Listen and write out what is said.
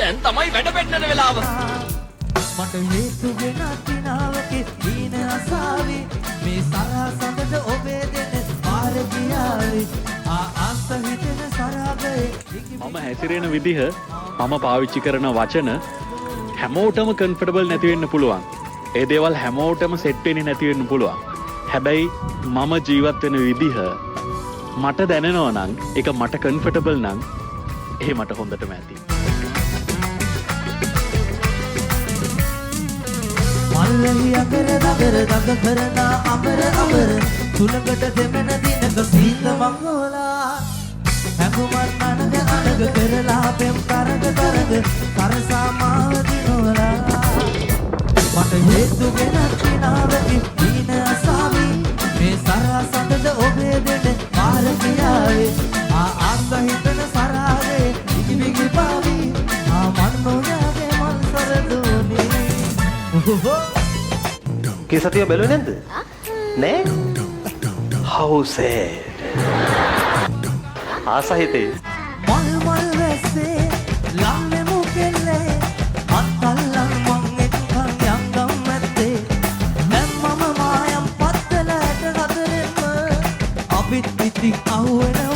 දැන් තමයි වැඩ පෙන්නන වෙලාව. මට හේතු වෙනත් දිනාවකේ දීන අසාවේ මේ සරා සඳද ඔබේ දෙන පාර ගියාවේ ආස හිතෙන සරාගයේ මම හැසිරෙන විදිහ මම පාවිච්චි කරන වචන හැමෝටම කම්ෆර්ටබල් නැති වෙන්න පුළුවන්. ඒ දේවල් හැමෝටම සෙට් වෙන්නේ නැති වෙන්න පුළුවන්. හැබැයි මම ජීවත් වෙන විදිහ මට දැනෙනවා නම් ඒක මට කම්ෆර්ටබල් නම් ඒ මට හොඳටම ඇති. මල්ලහි අගර දගර දග කරනා අමර අමර තුනකට දෙමන දිනක සීත මංගෝලා හැඟුමත් අනග අනග කරලා පෙම් තරග තරග කරසා මාව දිනෝලා මට හේතු වෙනත් දිනාවකි දීන අසාවි මේ සරා සඳද ඔබේ දෙන පාර ගියාවේ ආස හිතන සරාවේ ඉගිබිගි පාවි මන්නෝයාගේ මන්සර දුනේ කේ සතිය බැලුවේ නැද්ද? නෑ? How sad. ආසහිතේ මල් මල් වැස්සේ ලම්නේ මුකෙල්ලේ අත්තල්ලන් මං එක්කන් යංගම් මැත්තේ දැන් මම මායම් පත්තලට හතරෙම අපිත් ඉතින් අහුවෙන